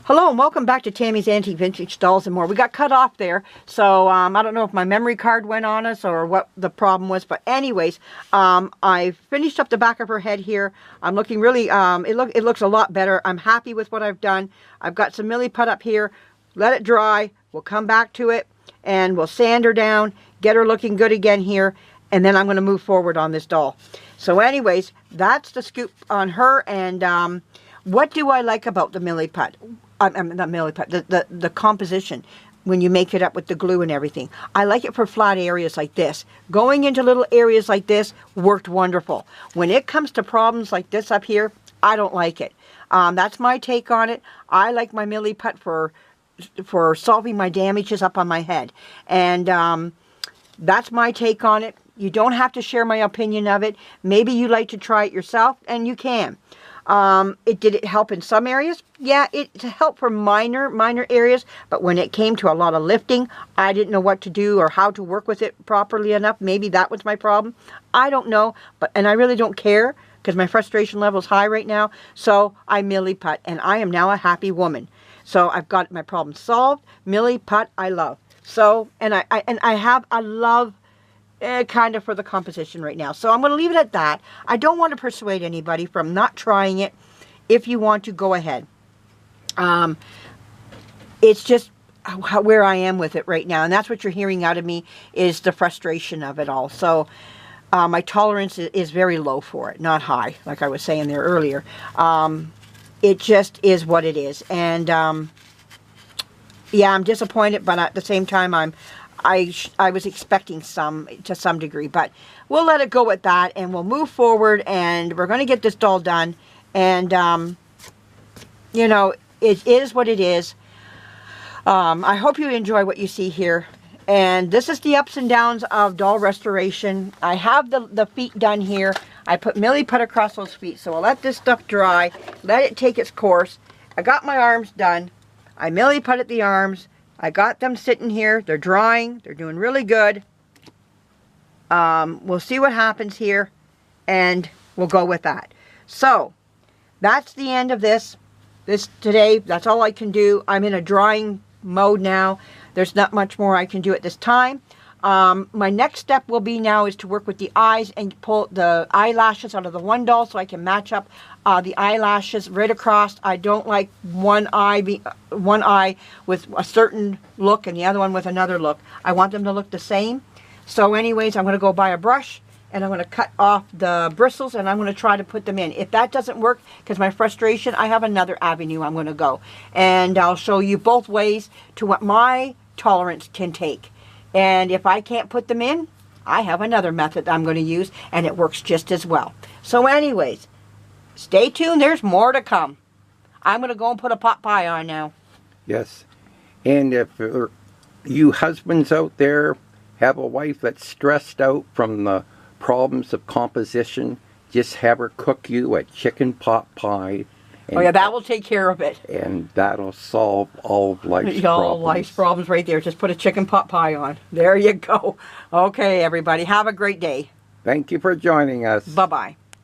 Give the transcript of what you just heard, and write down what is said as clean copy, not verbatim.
Hello and welcome back to Tammy's Antique Vintage Dolls and More. We got cut off there, so I don't know if my memory card went on us or what the problem was, but anyways, I finished up the back of her head here. I'm looking really, it looks a lot better. I'm happy with what I've done. I've got some Milliput up here. Let it dry. We'll come back to it and we'll sand her down, get her looking good again here, and then I'm going to move forward on this doll. So anyways, that's the scoop on her. And what do I like about the Milliput? Not Milliput, the composition when you make it up with the glue and everything. I like it for flat areas like this. Going into little areas like this worked wonderful. When it comes to problems like this up here, I don't like it. That's my take on it. I like my Milliput for solving my damages up on my head. And that's my take on it. You don't have to share my opinion of it. Maybe you like to try it yourself, and you can. Did it help in some areas? Yeah, it helped for minor areas, but when it came to a lot of lifting, I didn't know what to do or how to work with it properly enough. Maybe that was my problem. I don't know, and I really don't care because my frustration level is high right now. So I Milliput, and I am now a happy woman. So I've got my problem solved. Milliput, I love. So, and I love kind of for the composition right now. So I'm going to leave it at that. I don't want to persuade anybody from not trying it. If you want to, go ahead. It's just where I am with it right now. And that's what you're hearing out of me is the frustration of it all. So my tolerance is very low for it, not high, like I was saying there earlier. It just is what it is. And yeah, I'm disappointed, but at the same time, I was expecting to some degree, but we'll let it go at that, and we'll move forward, and we're going to get this doll done. And you know, it is what it is. I hope you enjoy what you see here. And this is the ups and downs of doll restoration. I have the feet done here. I put Milliput across those feet, so I'll let this stuff dry, let it take its course. I got my arms done. I Milliput at the arms. I got them sitting here. They're drying. They're doing really good. We'll see what happens here, and we'll go with that. So, that's the end of this today. That's all I can do. I'm in a drying mode now. There's not much more I can do at this time. My next step will be now is to work with the eyes and pull the eyelashes out of the one doll so I can match up the eyelashes right across. I don't like one eye with a certain look and the other one with another look. I want them to look the same. So anyways, I'm going to go buy a brush and I'm going to cut off the bristles and I'm going to try to put them in. If that doesn't work, because my frustration, I have another avenue I'm going to go. And I'll show you both ways to what my tolerance can take. And if I can't put them in, I have another method I'm going to use, and it works just as well. So anyways, stay tuned. There's more to come. I'm going to go and put a pot pie on now. Yes. And if you husbands out there have a wife that's stressed out from the problems of composition, just have her cook you a chicken pot pie. Oh yeah, that will take care of it. And that'll solve all of life's problems. Life's problems right there. Just put a chicken pot pie on. There you go. Okay, everybody. Have a great day. Thank you for joining us. Bye-bye.